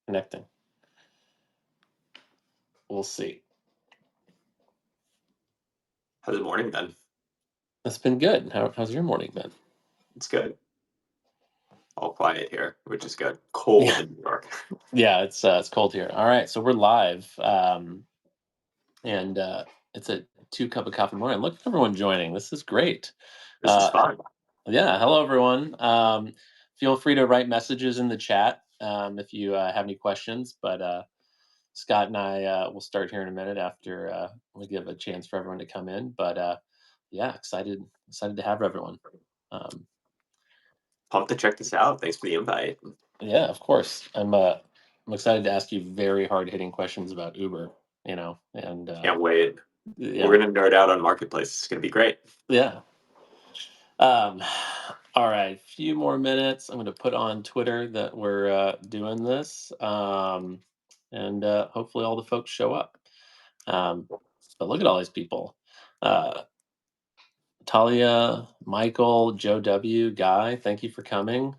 connecting. We'll see. How's the morning been? It's been good. How's your morning been? It's good. All quiet here, which is good. Cold in New York. Yeah, it's cold here. All right, so we're live, and it's a 2 cup of coffee morning. Look at everyone joining. This is great. This is fun. Yeah, hello everyone. Feel free to write messages in the chat if you have any questions. But Scott and I will start here in a minute after we give a chance for everyone to come in. But yeah, excited to have everyone. Pumped to check this out. Thanks for the invite. Yeah, of course. I'm excited to ask you very hard hitting questions about Uber. And Can't wait. yeah, We're gonna nerd out on Marketplace. It's gonna be great. yeah. All right, a few more minutes. I'm going to put on Twitter that we're doing this, and hopefully all the folks show up. But look at all these people: Talia, Michael, Joe W, Guy. Thank you for coming.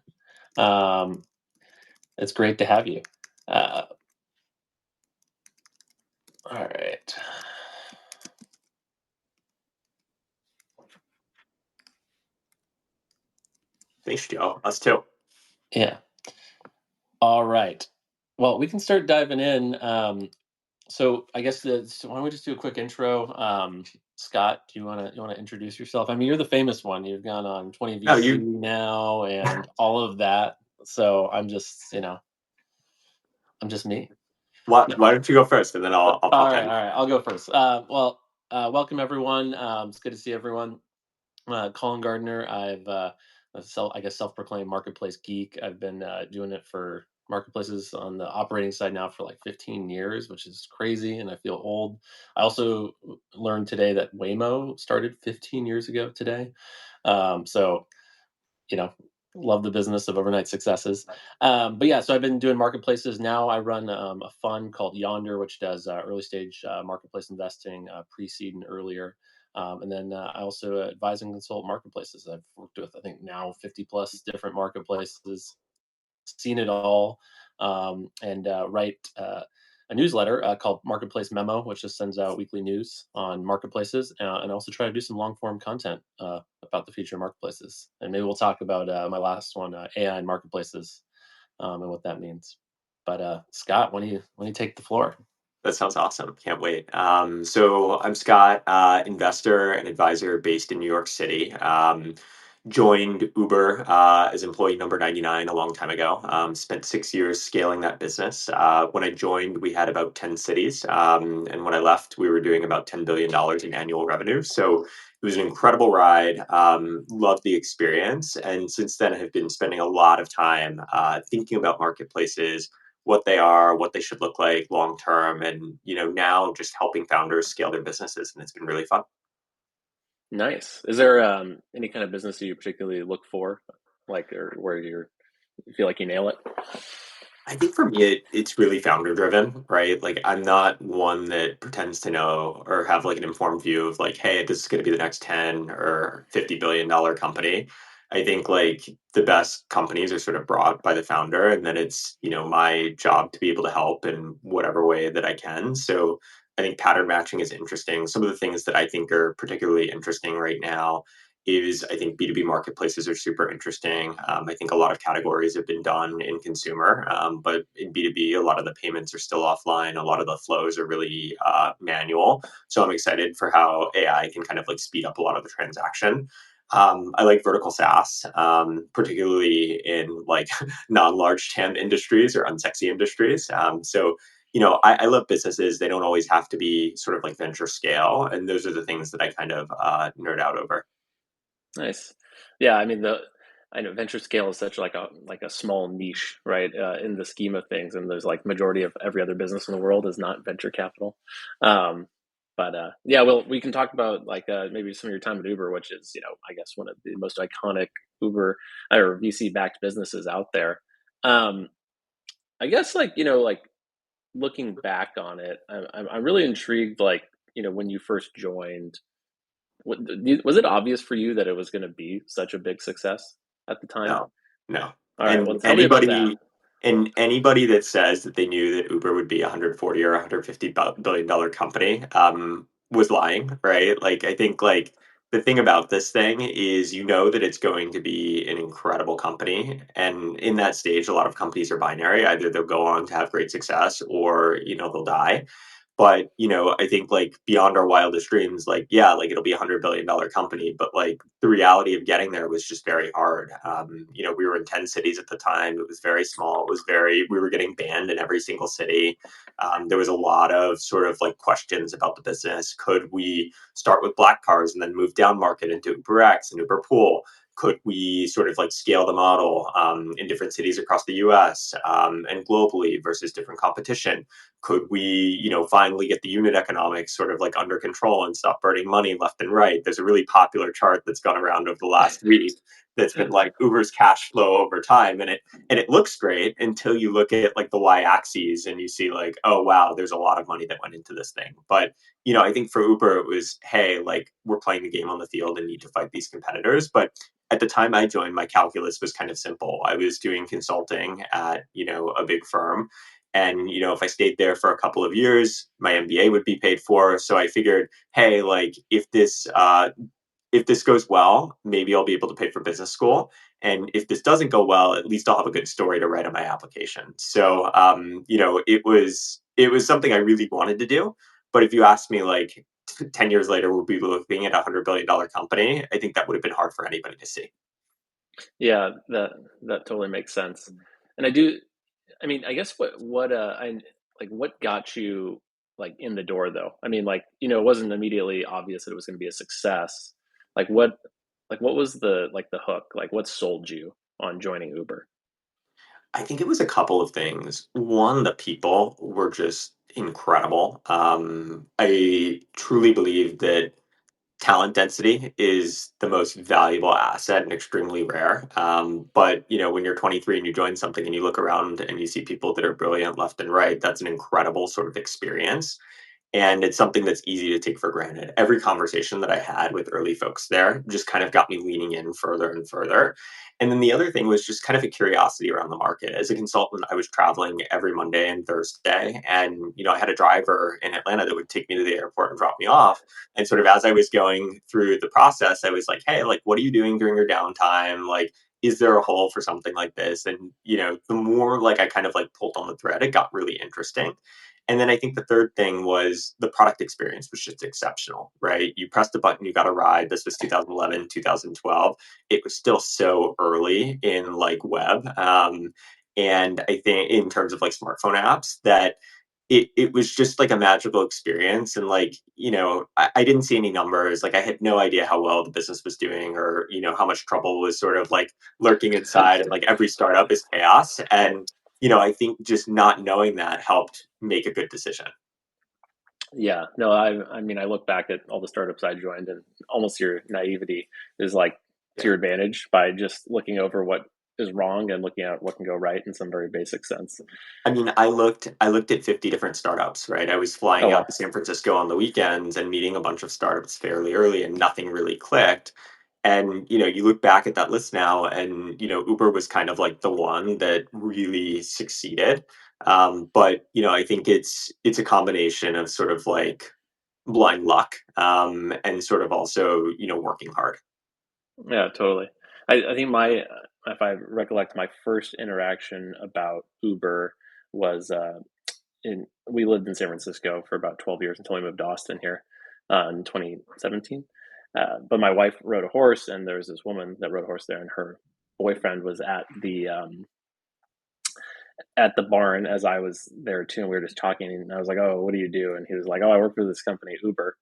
It's great to have you. All right. Thanks, Joe. Us too. Yeah. All right. Well, we can start diving in. So I guess why don't we just do a quick intro? Scott, do you want to introduce yourself? I mean, you're the famous one. You've gone on 20 No, VC now and all of that. So I'm just me. why No. don't you go first, and then I'll All pop right, in. I'll go first. Welcome everyone. It's good to see everyone. Colin Gardner. I guess self-proclaimed marketplace geek. I've been doing it for marketplaces on the operating side now for like 15 years, which is crazy, and I feel old. I also learned today that Waymo started 15 years ago today. So you know, love the business of overnight successes. But yeah, so I've been doing marketplaces. Now I run a fund called Yonder, which does early stage marketplace investing, pre-seed and earlier. And then I also advise and consult marketplaces. I've worked with, I think, now 50 plus different marketplaces, seen it all, and write a newsletter called Marketplace Memo, which just sends out weekly news on marketplaces, and also try to do some long form content about the future of marketplaces. And maybe we'll talk about my last one, AI and marketplaces, and what that means. But Scott, when you take the floor? That sounds awesome. Can't wait. So I'm Scott, investor and advisor based in New York City. Joined Uber as employee number 99 a long time ago. Spent 6 years scaling that business. When I joined, we had about 10 cities. And when I left, we were doing about $10 billion in annual revenue. So it was an incredible ride. Loved the experience. And since then, I have been spending a lot of time thinking about marketplaces, what they are, what they should look like long term, and now just helping founders scale their businesses, and it's been really fun. Nice. Is there any kind of business that you particularly look for, like, or where you feel like you nail it? I think for me, it's really founder driven, right? Like I'm not one that pretends to know or have like an informed view of like, hey, this is going to be the next 10 or $50 billion company. I think like the best companies are sort of brought by the founder, and then it's my job to be able to help in whatever way that I can. So I think pattern matching is interesting. Some of the things that I think are particularly interesting right now is I think B2B marketplaces are super interesting. I think a lot of categories have been done in consumer, but in B2B, a lot of the payments are still offline. A lot of the flows are really manual. So I'm excited for how AI can kind of like speed up a lot of the transaction. I like vertical SaaS, particularly in like non-large TAM industries or unsexy industries. I love businesses. They don't always have to be sort of like venture scale. And those are the things that I kind of nerd out over. Nice. Yeah, I mean I know venture scale is such like a small niche, right? In the scheme of things, and there's like majority of every other business in the world is not venture capital. But yeah, well, we can talk about like maybe some of your time at Uber, which is I guess one of the most iconic Uber or VC backed businesses out there. Um, I guess like looking back on it, I'm really intrigued. Like when you first joined, was it obvious for you that it was going to be such a big success at the time? No, no. All right, well, And tell me about that. And anybody that says that they knew that Uber would be a 140 or 150 billion dollar company was lying, right? Like I think like the thing about this thing is you know that it's going to be an incredible company, and in that stage a lot of companies are binary. Either they'll go on to have great success or they'll die. But I think like beyond our wildest dreams, like yeah, like it'll be $100 billion company, but like the reality of getting there was just very hard. We were in 10 cities at the time. It was very small. It was very we were getting banned in every single city. There was a lot of sort of like questions about the business. Could we start with black cars and then move down market into UberX and Uber Pool? Could we sort of like scale the model in different cities across the US and globally versus different competition? Could we, finally get the unit economics sort of like under control and stop burning money left and right? There's a really popular chart that's gone around over the last week that's been like Uber's cash flow over time, and it looks great until you look at like the y-axis and you see like, oh wow, there's a lot of money that went into this thing. But I think for Uber it was, hey, like we're playing the game on the field and need to fight these competitors. But at the time I joined, my calculus was kind of simple. I was doing consulting at a big firm, and if I stayed there for a couple of years my MBA would be paid for. So I figured, hey, like if this goes well, maybe I'll be able to pay for business school. And if this doesn't go well, at least I'll have a good story to write on my application. So it was something I really wanted to do. But if you asked me like 10 years later, would we be looking at $100 billion company? I think that would have been hard for anybody to see. Yeah, that totally makes sense. And I mean, I guess what got you like in the door though? I mean, like, it wasn't immediately obvious that it was going to be a success. Like what was the hook? Like what sold you on joining Uber? I think it was a couple of things. One, the people were just incredible. I truly believe that talent density is the most valuable asset and extremely rare. But when you're 23 and you join something and you look around and you see people that are brilliant left and right, that's an incredible sort of experience. And it's something that's easy to take for granted. Every conversation that I had with early folks there just kind of got me leaning in further and further. And then the other thing was just kind of a curiosity around the market. As a consultant, I was traveling every Monday and Thursday. And, I had a driver in Atlanta that would take me to the airport and drop me off. And sort of as I was going through the process, I was like, hey, like, what are you doing during your downtime? Like, is there a hole for something like this? And, the more like I kind of like pulled on the thread, it got really interesting. And then I think the third thing was the product experience was just exceptional, right? You pressed a button, you got a ride. This was 2011, 2012. It was still so early in like web. And I think in terms of like smartphone apps that it was just like a magical experience. And like, I didn't see any numbers. Like I had no idea how well the business was doing or, how much trouble was sort of like lurking inside. And like every startup is chaos. And I think just not knowing that helped make a good decision. Yeah, no, I mean, I look back at all the startups I joined, and almost your naivety is like to Yeah. your advantage by just looking over what is wrong and looking at what can go right in some very basic sense. I mean, I looked at 50 different startups, right? I was flying Oh out well, to San Francisco on the weekends and meeting a bunch of startups fairly early and nothing really clicked. And, you look back at that list now and, Uber was kind of like the one that really succeeded. But, I think it's a combination of sort of like blind luck, and sort of also, working hard. yeah, totally. I think if I recollect, my first interaction about Uber was in we lived in San Francisco for about 12 years until we moved to Austin here in 2017. But my wife rode a horse, and there was this woman that rode a horse there, and her boyfriend was at the barn as I was there too, and we were just talking, and I was like, "Oh, what do you do?" And he was like, "Oh, I work for this company, Uber."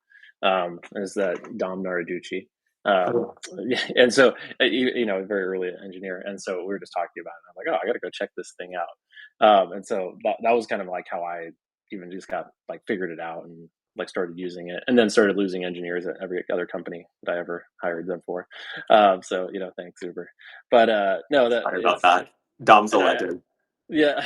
Is that Dom Naraducci? Oh, Yeah, and so very early engineer, and so we were just talking about it. And I'm like, "Oh, I got to go check this thing out." And so that was kind of like how I even just got like figured it out and like started using it, and then started losing engineers at every other company that I ever hired them for. So thanks Uber, but no, that sorry about it's that. Dom's a and I legend. yeah.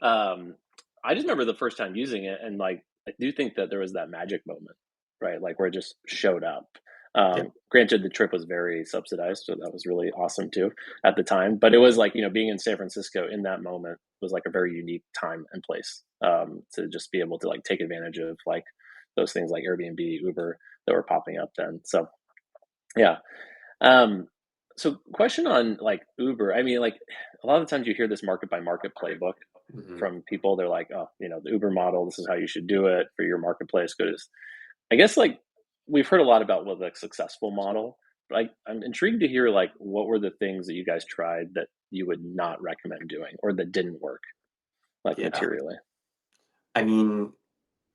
Um, I just remember the first time using it, and, like, I do think that there was that magic moment, right? Like, where it just showed up. Yeah. Granted, the trip was very subsidized, so that was really awesome too at the time. But it was like, being in San Francisco in that moment was like a very unique time and place, to just be able to like take advantage of like those things like Airbnb, Uber that were popping up then. So yeah. Um, so question on like Uber. I mean, like a lot of times you hear this market by market playbook Mhm. from people. They're like, oh, the Uber model, this is how you should do it for your marketplace. Because I guess like we've heard a lot about what the successful model. But I'm intrigued to hear like what were the things that you guys tried that you would not recommend doing or that didn't work like Yeah. materially. I mean,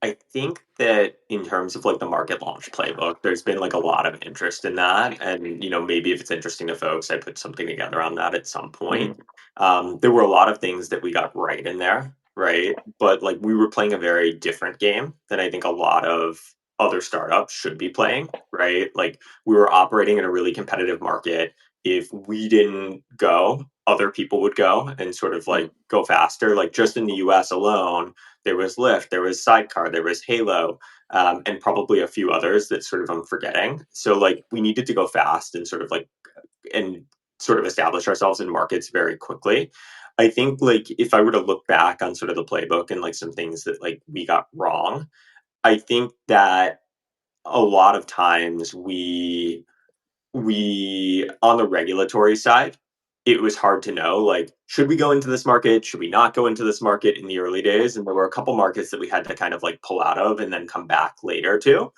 I think that in terms of like the market launch playbook, there's been like a lot of interest in that. And, maybe if it's interesting to folks, I put something together on that at some point. Hmm. There were a lot of things that we got right in there, right? But like we were playing a very different game than I think a lot of other startups should be playing, right? Like we were operating in a really competitive market. If we didn't go, other people would go and sort of like go faster. Like just in the US alone, there was Lyft, there was Sidecar, there was Halo, and probably a few others that sort of I'm forgetting. So like we needed to go fast and sort of establish ourselves in markets very quickly. I think like if I were to look back on sort of the playbook and like some things that like we got wrong, I think that a lot of times we on the regulatory side, it was hard to know like should we go into this market, should we not go into this market in the early days, and there were a couple markets that we had to kind of like pull out of and then come back later to.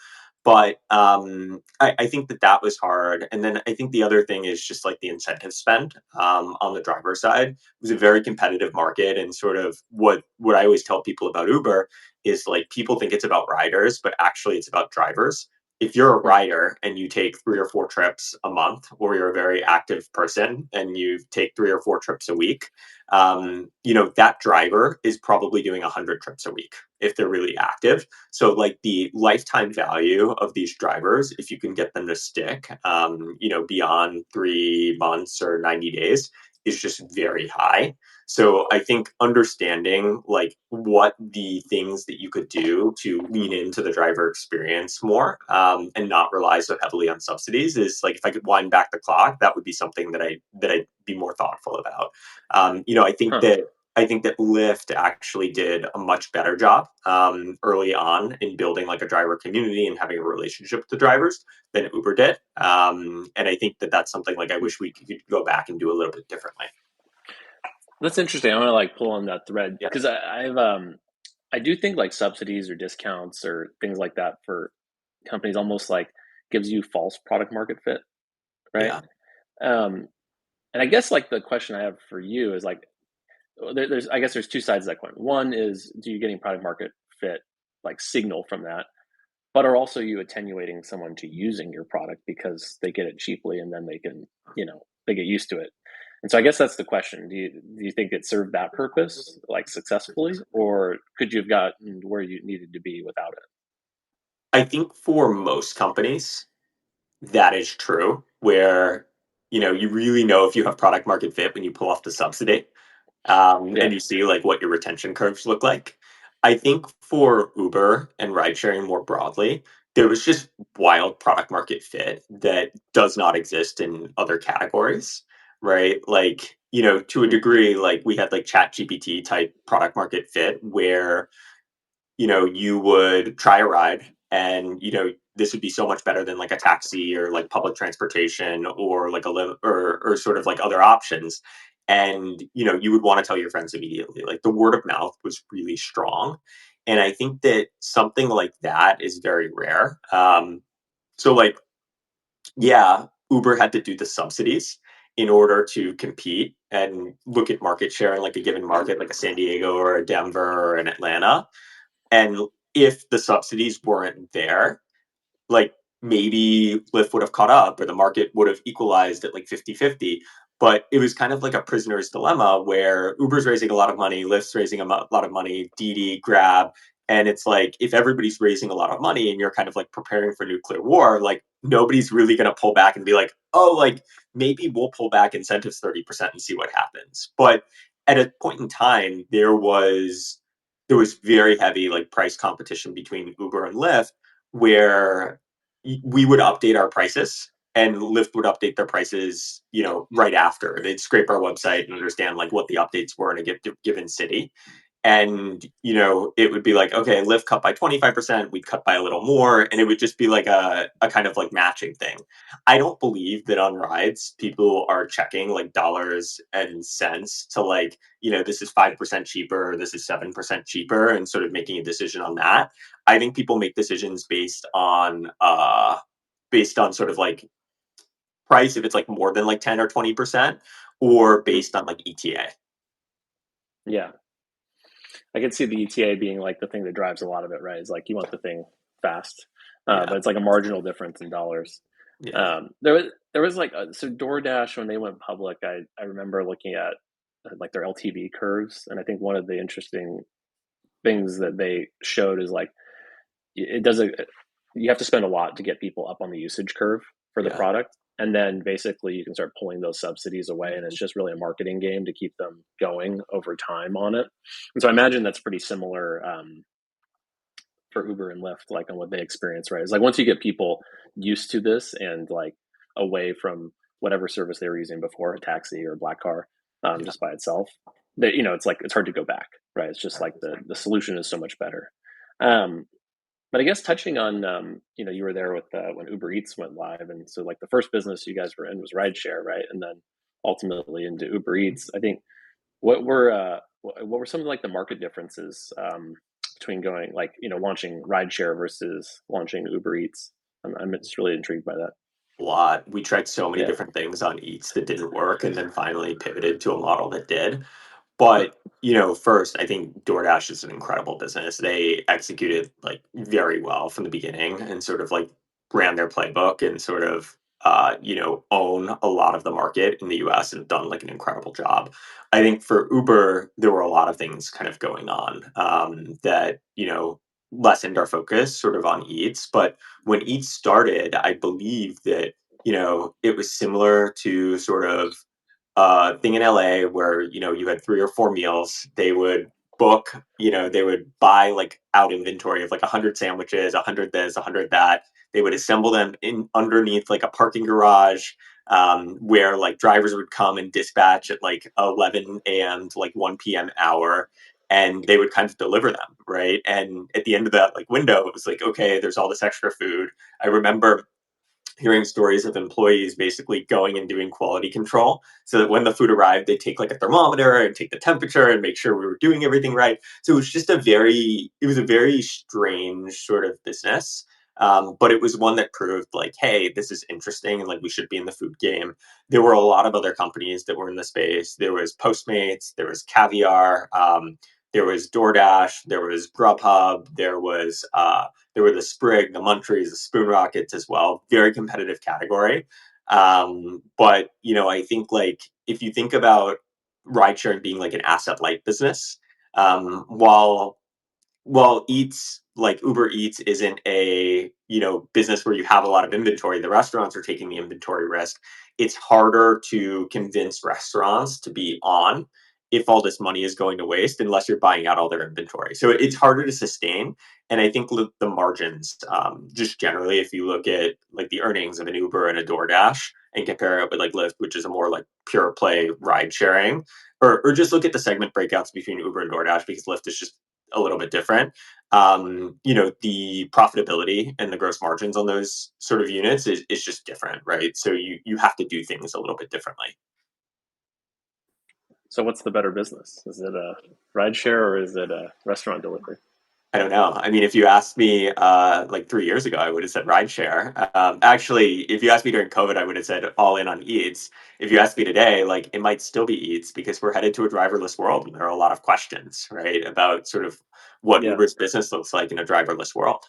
But I think that that was hard, and then I think the other thing is just like the incentive spend on the driver side. It was a very competitive market, and sort of what I always tell people about Uber is like people think it's about riders, but actually it's about drivers. If you're a rider and you take 3 or 4 trips a month, or you're a very active person and you take 3 or 4 trips a week, that driver is probably doing 100 trips a week if they're really active. So, like the lifetime value of these drivers, if you can get them to stick, beyond 3 months or 90 days, is just very high. So I think understanding like what the things that you could do to lean into the driver experience more, and not rely so heavily on subsidies is like if I could wind back the clock, that would be something that I'd be more thoughtful about. I think Huh. that Lyft actually did a much better job early on in building like a driver community and having a relationship with the drivers than Uber did. And I think that that's something like I wish we could go back and do a little bit differently. That's interesting. I want to like pull on that thread Yeah. because I do think like subsidies or discounts or things like that for companies almost like gives you false product market fit, right? Yeah. Um, and I guess like the question I have for you is like there's I guess there's two sides of that coin. One is do you getting product market fit like signal from that, but are also you attenuating someone to using your product because they get it cheaply and then they can they get used to it. And so I guess that's the question. Do you think it served that purpose like successfully, or could you have gotten where you needed to be without it? I think for most companies, that is true, where you really know if you have product market fit when you pull off the subsidy, and Yeah. you see like what your retention curves look like. I think for Uber and ride sharing more broadly, there was just wild product market fit that does not exist in other categories, right? Like, to a Hmm. degree, like we had like chat GPT type product market fit where you would try a ride and, this would be so much better than like a taxi or like public transportation or like a live or sort of like other options. And, you would want to tell your friends immediately. Like the word of mouth was really strong. And I think that something like that is very rare. So like, yeah, Uber had to do the subsidies in order to compete and look at market share in like a given market, like a San Diego or a Denver or an Atlanta. And if the subsidies weren't there, like maybe Lyft would have caught up or the market would have equalized at like 50-50. But it was kind of like a prisoner's dilemma where Uber's raising a lot of money, Lyft's raising a lot of money, Didi, Grab. And it's like if everybody's raising a lot of money and you're kind of like preparing for nuclear war, like nobody's really going to pull back and be like, oh, like maybe we'll pull back incentives 30% and see what happens. But at a point in time, there was very heavy like price competition between Uber and Lyft where we would update our prices and Lyft would update their prices, right after. They'd scrape our website and understand like what the updates were in a given city. And, it would be like, okay, Lyft cut by 25%, we'd cut by a little more. And it would just be like a kind of like matching thing. I don't believe that on rides, people are checking like dollars and cents to like, this is 5% cheaper, this is 7% cheaper, and sort of making a decision on that. I think people make decisions based on sort of like price, if it's like more than like 10 or 20%, or Mm. based on like ETA. Yeah, I can see the ETA being like the thing that drives a lot of it, right? It's like you want the thing fast, Yeah. but it's like a marginal difference in dollars. Yeah. There was like so DoorDash when they went public, I remember looking at like their LTV curves, and I think one of the interesting things that they showed is like it doesn't you have to spend a lot to get people up on the usage curve for the Yeah. product, and then basically you can start pulling those subsidies away, and it's just really a marketing game to keep them going over time on it. And so I imagine that's pretty similar for Uber and Lyft, like on what they experience, right? It's like once you get people used to this and like away from whatever service they were using before, a taxi or a black car, Yeah. just by itself, that it's like it's hard to go back, right? It's just like the solution is so much better. Um, but I guess touching on, you were there with when Uber Eats went live, and so like the first business you guys were in was rideshare, right? And then ultimately into Uber Eats. I think what were some of like the market differences between going like launching rideshare versus launching Uber Eats? I'm just really intrigued by that. Lot. We tried so many Yeah, different things on Eats that didn't work and then finally pivoted to a model that did. But, first, I think DoorDash is an incredible business. They executed like very well from the beginning and sort of like ran their playbook and sort of own a lot of the market in the US and have done like an incredible job. I think for Uber, there were a lot of things kind of going on that, lessened our focus sort of on Eats. But when Eats started, I believe that, it was similar to sort of thing in LA where you had 3 or 4 meals. They would buy like out inventory of like 100 sandwiches, 100 this, 100 that. They would assemble them in underneath like a parking garage, where like drivers would come and dispatch at like 11 a.m. to like 1 p.m. hour. And they would kind of deliver them, right? And at the end of that like window, it was like, okay, there's all this extra food. I remember hearing stories of employees basically going and doing quality control so that when the food arrived, they take like a thermometer and take the temperature and make sure we were doing everything right. So it was a very strange sort of business. But it was one that proved like, hey, this is interesting and like we should be in the food game. There were a lot of other companies that were in the space. There was Postmates, there was Caviar, there was DoorDash, there was Grubhub, there were the Sprig, the Munchies, the Spoon Rockets as well. Very competitive category. But I think like if you think about ride sharing being like an asset light business, while Eats like Uber Eats isn't a business where you have a lot of inventory, the restaurants are taking the inventory risk. It's harder to convince restaurants to be on if all this money is going to waste unless you're buying out all their inventory. So it's harder to sustain. And I think the margins, just generally, if you look at like the earnings of an Uber and a DoorDash and compare it with like Lyft, which is a more like pure play ride sharing, or just look at the segment breakouts between Uber and DoorDash because Lyft is just a little bit different. The profitability and the gross margins on those sort of units is just different, right? So you have to do things a little bit differently. so what's the better business? Is it a rideshare or is it a restaurant delivery? I don't know. I mean, if you asked me like 3 years ago, I would have said rideshare. Actually, if you asked me during COVID, I would have said all in on Eats. If you ask me today, like it might still be Eats because we're headed to a driverless world, and there are a lot of questions, right, about sort of what Yeah. Uber's business looks like in a driverless world.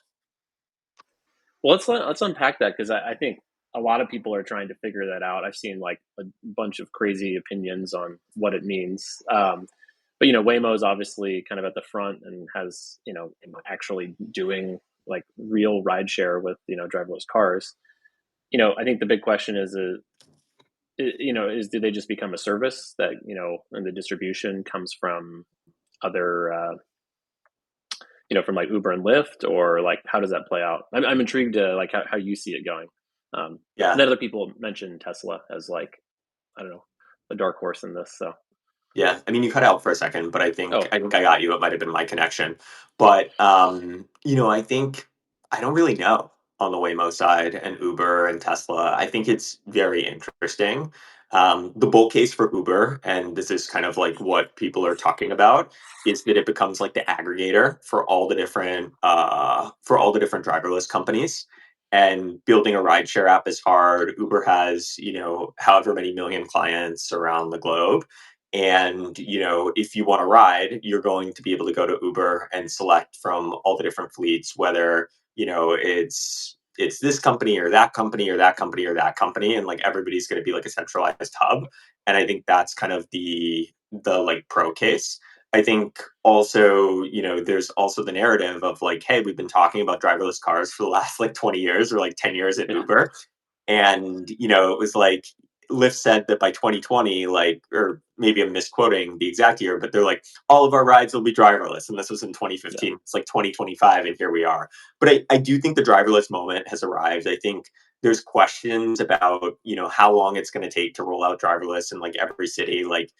Well, let's unpack that because I think a lot of people are trying to figure that out. I've seen like a bunch of crazy opinions on what it means. But Waymo is obviously kind of at the front and has actually doing like real rideshare with driverless cars. I think the big question is do they just become a service that and the distribution comes from other from like Uber and Lyft, or like how does that play out? I'm intrigued to like how you see it going. Um, and Yeah. then other people mentioned Tesla as like, I don't know, a dark horse in this. So, Yeah, I mean, you cut out for a second, but I think oh I think I got you. It might have been my connection, but I think I don't really know on the Waymo side and Uber and Tesla. I think it's very interesting. The bull case for Uber, and this is kind of like what people are talking about, is that it becomes like the aggregator for all the different driverless companies. And building a rideshare app is hard. Uber has, however many million clients around the globe, and if you want to ride, you're going to be able to go to Uber and select from all the different fleets, whether it's this company or that company or that company or that company, and like everybody's going to be like a centralized hub. And I think that's kind of the like pro case. I think also, there's also the narrative of like, hey, we've been talking about driverless cars for the last like 20 years or like 10 years at yeah, Uber. And it was like Lyft said that by 2020, like, or maybe I'm misquoting the exact year, but they're like, all of our rides will be driverless, and this was in yeah, 2015. It's like 2025, and here we are. But I do think the driverless moment has arrived. I think there's questions about how long it's going to take to roll out driverless in like every city. Like,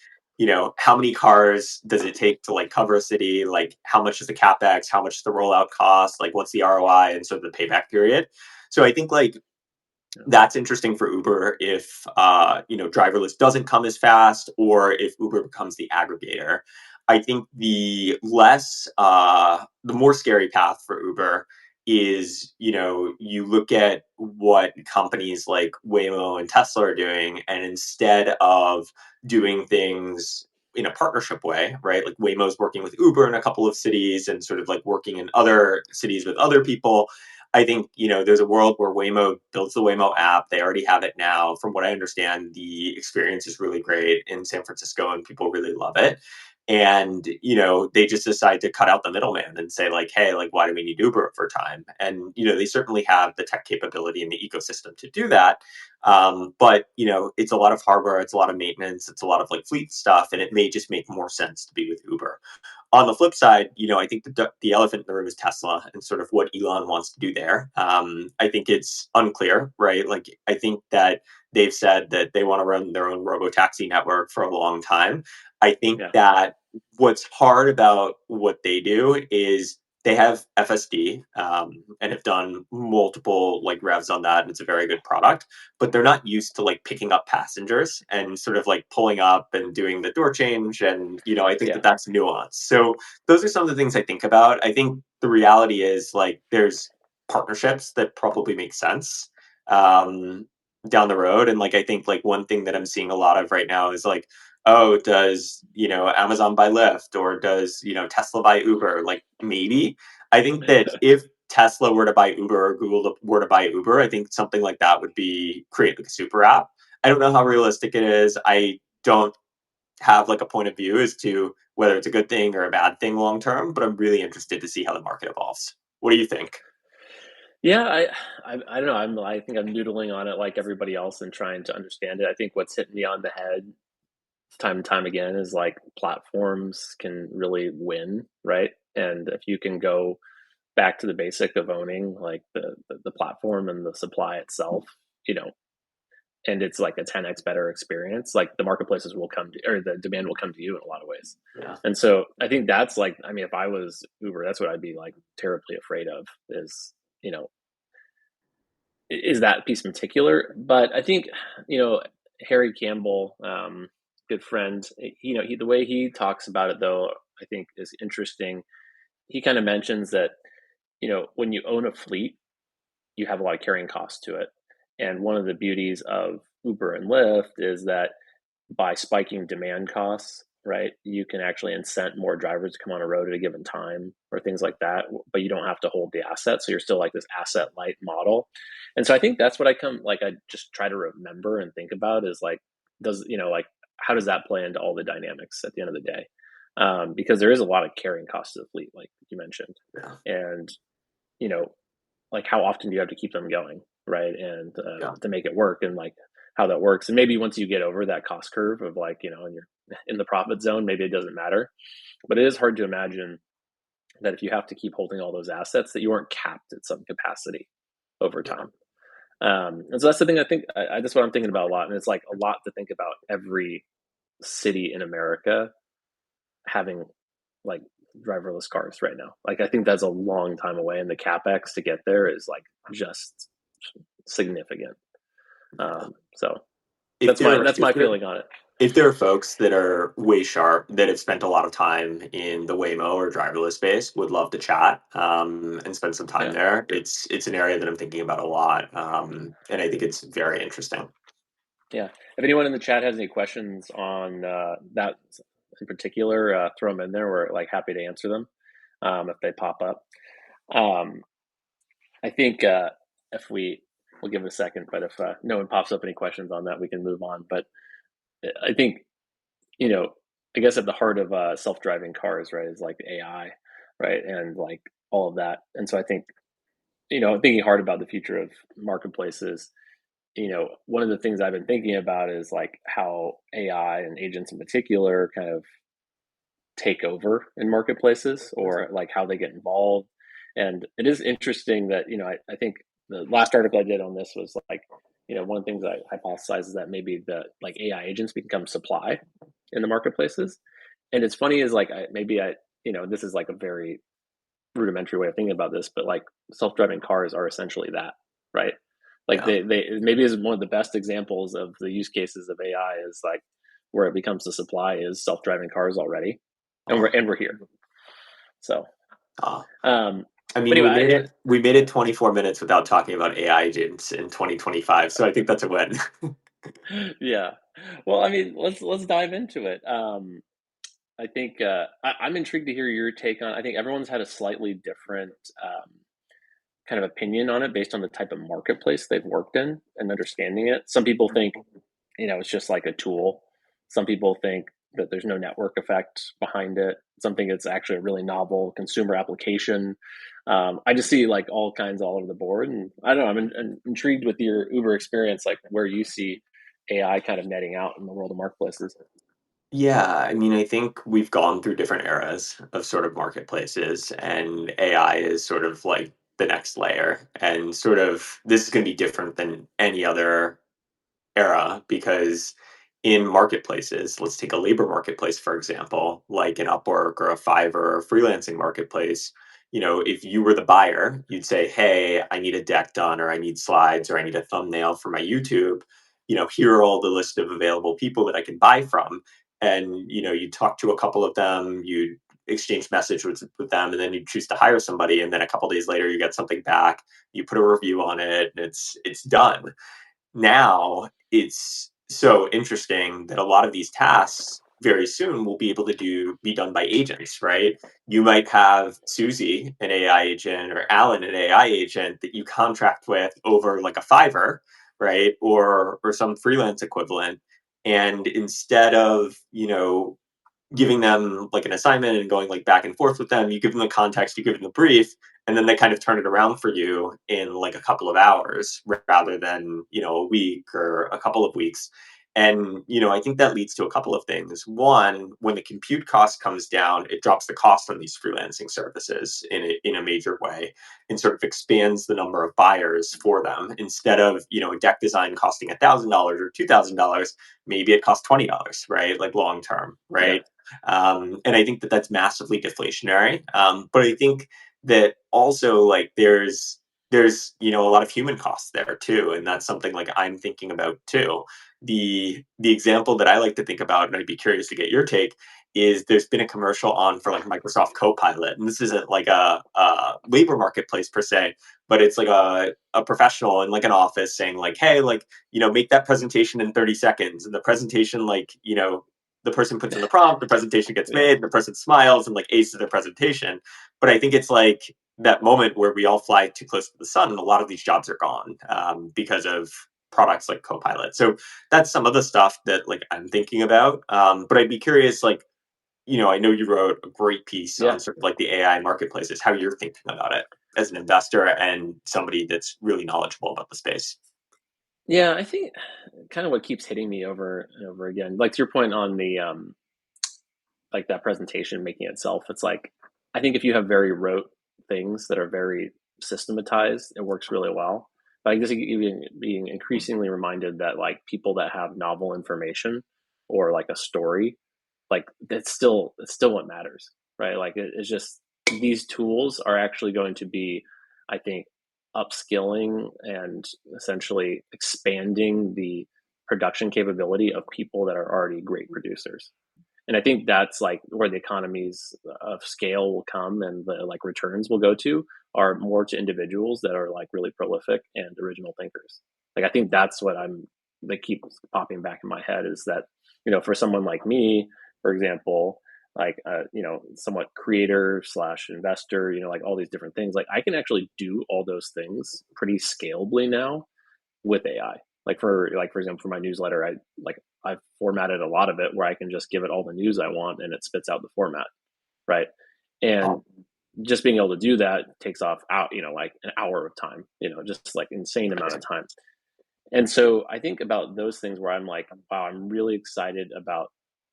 how many cars does it take to like cover a city? Like, how much is the capex? How much does the rollout cost? Like, what's the ROI and sort of the payback period? So I think like yeah, that's interesting for Uber if driverless doesn't come as fast, or if Uber becomes the aggregator. I think the more scary path for Uber is you look at what companies like Waymo and Tesla are doing, and instead of doing things in a partnership way, right? Like Waymo's working with Uber in a couple of cities and sort of like working in other cities with other people. I think, there's a world where Waymo builds the Waymo app. They already have it now. From what I understand, the experience is really great in San Francisco and people really love it. And, they just decide to cut out the middleman and say, like, hey, like, why do we need Uber over time? And, they certainly have the tech capability and the ecosystem to do that. But, it's a lot of hardware, it's a lot of maintenance, it's a lot of like fleet stuff, and it may just make more sense to be with Uber. On the flip side, I think the elephant in the room is Tesla and sort of what Elon wants to do there. I think it's unclear, right? Like, I think that they've said that they want to run their own robo taxi network for a long time. I think yeah, that what's hard about what they do is they have FSD, and have done multiple like revs on that, and it's a very good product. But they're not used to like picking up passengers and sort of like pulling up and doing the door change, and I think that yeah, that's nuance. So those are some of the things I think about. I think the reality is like there's partnerships that probably make sense um, down the road, and like I think like one thing that I'm seeing a lot of right now is like, oh, does Amazon buy Lyft, or does Tesla buy Uber? Like maybe. I think that if Tesla were to buy Uber or Google were to buy Uber, I think something like that would be create like a super app. I don't know how realistic it is. I don't have like a point of view as to whether it's a good thing or a bad thing long term, but I'm really interested to see how the market evolves. What do you think? yeah. I don't know. I think I'm noodling on it like everybody else and trying to understand it. I think what's hitting me on the head time and time again is like platforms can really win, right? And if you can go back to the basic of owning like the platform and the supply itself, you know, and it's like a 10x better experience, like the marketplaces will come to, or the demand will come to you in a lot of ways. Yeah, And so I think that's like, I mean, if I was Uber, that's what I'd be like terribly afraid of is, you know, is that piece in particular. But I think, you know, Harry Campbell, good friend, the way he talks about it though, I think is interesting. He kind of mentions that, when you own a fleet, you have a lot of carrying costs to it. And one of the beauties of Uber and Lyft is that by spiking demand costs, right, you can actually incent more drivers to come on a road at a given time or things like that, but you don't have to hold the asset. So you're still like this asset light model. And so I think that's what I just try to remember and think about is like, like, how does that play into all the dynamics at the end of the day? Because there is a lot of carrying costs to the fleet, like you mentioned. yeah, And, you know, like how often do you have to keep them going, right? And yeah, to make it work, and like how that works. And maybe once you get over that cost curve of like, and you're in the profit zone, maybe it doesn't matter. But it is hard to imagine that if you have to keep holding all those assets, that you aren't capped at some capacity over Yeah. time. And so that's the thing I think that's what I'm thinking about a lot, and it's like a lot to think about. Every city in America having like driverless cars right now. Like I think that's a long time away, and the capex to get there is like just significant. So If there that's if my there feeling on it. if there are folks that are way sharp that have spent a lot of time in the Waymo or driverless space, would love to chat and spend some time Yeah, there. It's an area that I'm thinking about a lot, and I think it's very interesting. yeah. If anyone in the chat has any questions on that in particular, throw them in there. We're like happy to answer them if they pop up. Um, I think if we'll give it a second, but if no one pops up any questions on that, we can move on. But I think you know, I guess at the heart of self-driving cars, right, is like AI, right, and like all of that. And so I think thinking hard about the future of marketplaces. One of the things I've been thinking about is like how AI and agents in particular kind of take over in marketplaces or like how they get involved. And it is interesting that, I think the last article I did on this was like, one of the things I hypothesize is that maybe the like AI agents become supply in the marketplaces. And it's funny is like, this is like a very rudimentary way of thinking about this, but like self-driving cars are essentially that, right? Like Yeah. they maybe is one of the best examples of the use cases of AI is like where it becomes the supply is self-driving cars already, and Uh, we're here. So, uh, um, I but mean, we anyway, made it. We made it 24 minutes without talking about AI agents in 2025, so I think that's a win. yeah. Well, I mean, let's dive into it. I think I'm intrigued to hear your take on. I think everyone's had a slightly different kind of opinion on it based on the type of marketplace they've worked in and understanding it. Some people think, it's just like a tool. Some people think that there's no network effect behind it. Some think it's actually a really novel consumer application. I just see like all kinds all over the board, and I don't know. I'm intrigued with your Uber experience, like where you see AI kind of netting out in the world of marketplaces. Yeah, I mean, I think we've gone through different eras of sort of marketplaces, and AI is sort of like the next layer. And sort of this is going to be different than any other era because in marketplaces, let's take a labor marketplace, for example, like an Upwork or a Fiverr or a freelancing marketplace. If you were the buyer, you'd say, hey, I need a deck done, or I need slides, or I need a thumbnail for my YouTube. Here are all the list of available people that I can buy from. And, you talk to a couple of them, you exchange message with them, and then you choose to hire somebody. And then a couple days later, you get something back, you put a review on it, and it's done. Now it's so interesting that a lot of these tasks very soon will be able to be done by agents, right? You might have Susie, an AI agent, or Alan, an AI agent that you contract with over like a Fiverr, right? Or some freelance equivalent. And instead of, giving them like an assignment and going like back and forth with them, you give them the context, you give them the brief, and then they kind of turn it around for you in like a couple of hours rather than a week or a couple of weeks. And I think that leads to a couple of things. One, when the compute cost comes down, it drops the cost on these freelancing services in a major way, and sort of expands the number of buyers for them. Instead of a deck design costing $1,000 or $2,000, maybe it costs $20, right? Like long term, Yeah, right? And I think that that's massively deflationary. But I think that also like there's a lot of human costs there too, and that's something like I'm thinking about too. The example that I like to think about, and I'd be curious to get your take, is there's been a commercial on for like Microsoft Copilot, and this isn't like a labor marketplace per se, but it's like a professional in like an office saying like, hey, like make that presentation in 30 seconds, and the presentation like the person puts in the prompt, the presentation gets yeah, made, the person smiles and like aces their presentation. But I think it's like that moment where we all fly too close to the sun, and a lot of these jobs are gone because of products like Copilot. So that's some of the stuff that like I'm thinking about. But I'd be curious, like I know you wrote a great piece on yeah, sort of like the AI marketplaces, how you're thinking about it as an investor and somebody that's really knowledgeable about the space. yeah. I think kind of what keeps hitting me over and over again, like to your point on the like that presentation making itself. It's like I think if you have very rote things that are very systematized, it works really well. But I guess even being increasingly reminded that like people that have novel information or like a story, like it's still what matters, right? Like it's just these tools are actually going to be, I think, upskilling and essentially expanding the production capability of people that are already great producers. And I think that's like where the economies of scale will come and the like returns will go to are more to individuals that are like really prolific and original thinkers. Like I think that's what I'm that keeps popping back in my head is that, for someone like me, for example, like somewhat creator slash investor, like all these different things, like I can actually do all those things pretty scalably now with AI. For example, for my newsletter, I've formatted a lot of it where I can just give it all the news I want and it spits out the format, right? And Oh, just being able to do that takes off out, like an hour of time, just like insane amount of amazing. time. And so I think about those things where I'm like, wow, I'm really excited about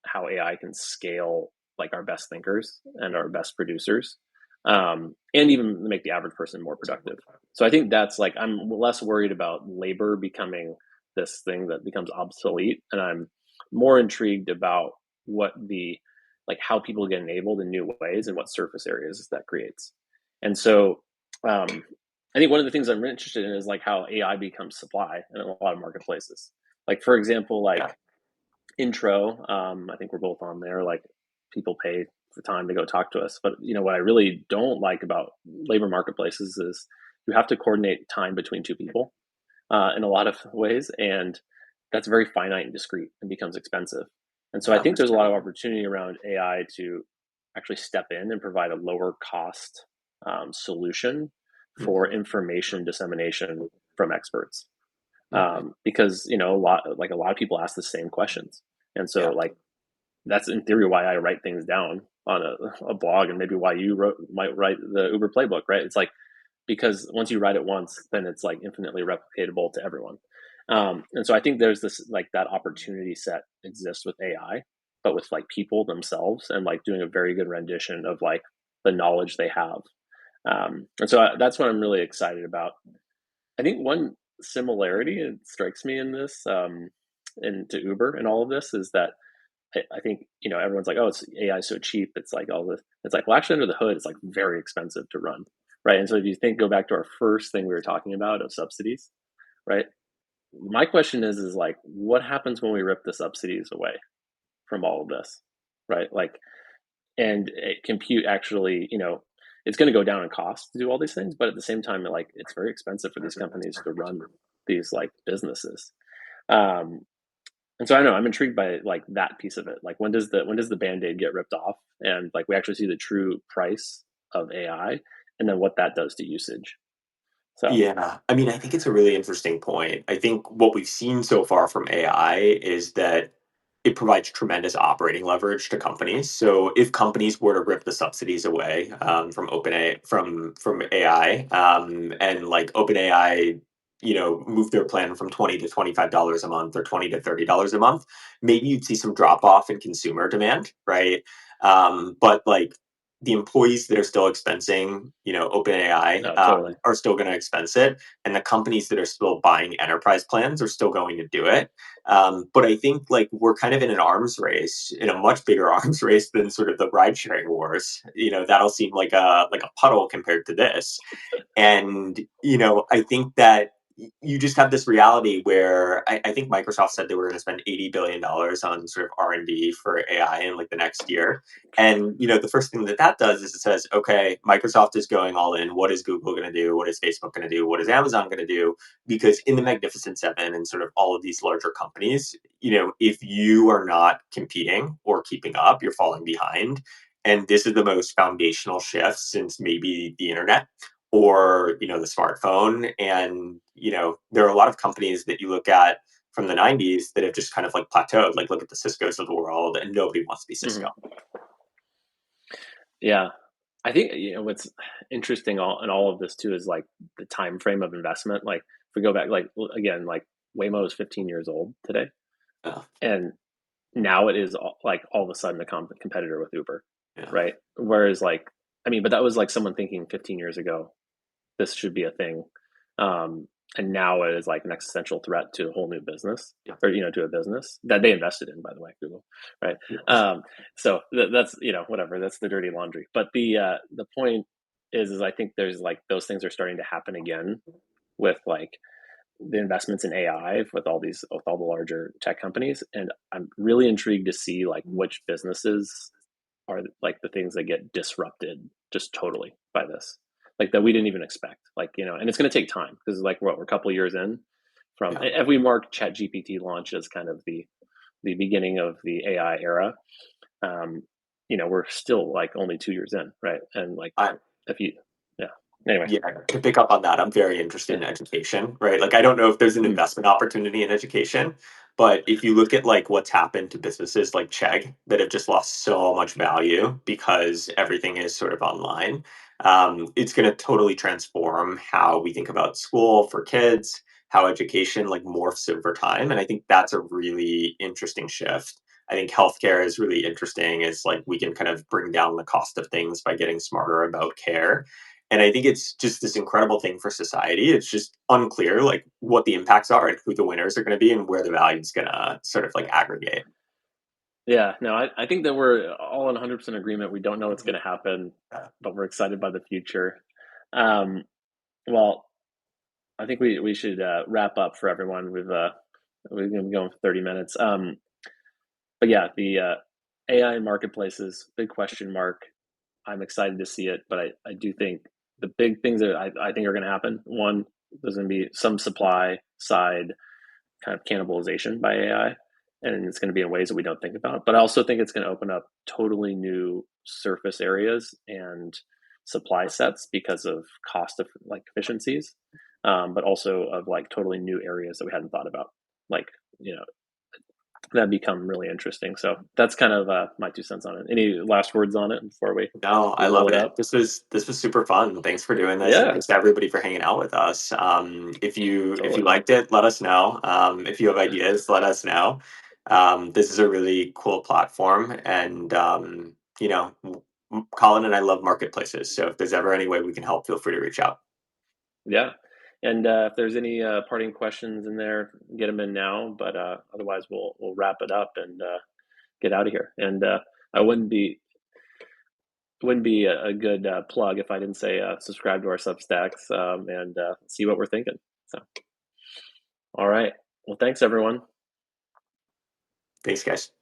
how AI can scale like our best thinkers and our best producers, and even make the average person more productive. So I think that's like I'm less worried about labor becoming this thing that becomes obsolete, and I'm more intrigued about what the like how people get enabled in new ways and what surface areas that creates. And so um, I think one of the things I'm interested in is like how AI becomes supply in a lot of marketplaces. Like for example, Yeah. like intro, I think we're both on there. Like people pay for time to go talk to us, but what I really don't like about labor marketplaces is you have to coordinate time between two people in a lot of ways, and that's very finite and discrete and becomes expensive. And so I think there's a lot of opportunity around AI to actually step in and provide a lower cost solution for Mhm. information dissemination from experts. Mhm. Because a lot of people ask the same questions, and so Yeah. like that's in theory why I write things down on a blog, and maybe why might write the Uber playbook, right? It's like because once you write it once, then it's like infinitely replicatable to everyone. And so I think there's this like that opportunity set exists with AI, but with like people themselves and like doing a very good rendition of like the knowledge they have. And so that's what I'm really excited about. I think one similarity it strikes me in this, and to Uber and all of this is that I think everyone's like, oh, it's AI is so cheap. It's like all this. It's like well, actually under the hood, it's like very expensive to run, right? And so if you go back to our first thing we were talking about of subsidies, right? My question is like, what happens when we rip the subsidies away from all of this, right? Like, and compute actually, it's going to go down in cost to do all these things, but at the same time, like, it's very expensive for these companies to run these like businesses. Um, and so I know I'm intrigued by like that piece of it. Like when does the band-aid get ripped off and like we actually see the true price of AI and then what that does to usage. So Yeah, I mean, I think it's a really interesting point. I think what we've seen so far from AI is that it provides tremendous operating leverage to companies. So if companies were to rip the subsidies away from OpenAI from AI, and like OpenAI, move their plan from $20 to $25 a month or $20 to $30 a month, maybe you'd see some drop off in consumer demand, right? But like the employees that are still expensing, OpenAI, no, totally. are still going to expense it, and the companies that are still buying enterprise plans are still going to do it. But I think like we're kind of in an arms race, in a much bigger arms race than sort of the ride sharing wars. That'll seem like a puddle compared to this. And, I think that you just have this reality where I think Microsoft said they were going to spend $80 billion on sort of R&D for AI in like the next year. And, the first thing that that does is it says, okay, Microsoft is going all in. What is Google going to do? What is Facebook going to do? What is Amazon going to do? Because in the Magnificent Seven and sort of all of these larger companies, if you are not competing or keeping up, you're falling behind. And this is the most foundational shift since maybe the internet or the smartphone. And there are a lot of companies that you look at from the 90s that have just kind of like plateaued. Like look at the Cisco's of the world, and nobody wants to be Cisco. Hmm. Yeah, I think what's interesting in all of this too is like the time frame of investment. Like if we go back, like again, like Waymo is 15 years old today, Yeah, and now it is like all of a sudden a competitor with Uber, yeah, right? Whereas like I mean, but that was like someone thinking 15 years ago this should be a thing. Um, and now it is like an existential threat to a whole new business, Yeah. or to a business that they invested in, by the way, Google, right? Yes. So that's whatever. That's the dirty laundry. But the point is I think there's like those things are starting to happen again with like the investments in AI with all the larger tech companies, and I'm really intrigued to see like which businesses are like the things that get disrupted just totally by this, like that we didn't even expect, like and it's going to take time because like we're a couple of years in from Yeah. if we mark chat gpt launch as kind of the beginning of the AI era. um we're still like only 2 years in, right? And like I if you yeah anyway. Yeah, to pick up on that, I'm very interested Yeah. in education, right? Like, I don't know if there's an Mm. investment opportunity in education, but if you look at like what's happened to businesses like Chegg that have just lost so much value because everything is sort of online, it's going to totally transform how we think about school for kids, how education like morphs over time, and I think that's a really interesting shift. I think healthcare is really interesting. Is like we can kind of bring down the cost of things by getting smarter about care, and I think it's just this incredible thing for society. It's just unclear like what the impacts are and who the winners are going to be and where the value is going to sort of like aggregate. Yeah, no, I think that we're all in 100% agreement. We don't know what's Mhm. going to happen, Yeah. but we're excited by the future. um well, I think we should wrap up for everyone. We've been going for 30 minutes. But yeah, the AI marketplaces, big question mark. I'm excited to see it, but I do think the big things that I think are going to happen. One, there's going to be some supply side kind of cannibalization by AI, and it's going to be in ways that we don't think about. But I also think it's going to open up totally new surface areas and supply sets because of cost of like efficiencies, but also of like totally new areas that we hadn't thought about, like you know that become really interesting. So that's kind of my 2 cents on it. Any last words on it before No, we I roll love it it. up? This was super fun. Thanks for doing this, and Yeah, thanks to everybody for hanging out with us. If you totally. liked it, let us know. If you have ideas, let us know. This is a really cool platform, and Colin and I love marketplaces. So if there's ever any way we can help, feel free to reach out. Yeah. And if there's any parting questions in there, get them in now. But otherwise, we'll wrap it up and get out of here. And I wouldn't be a good plug if I didn't say subscribe to our Substacks and see what we're thinking. So, all right. Well, thanks everyone. Thanks, guys.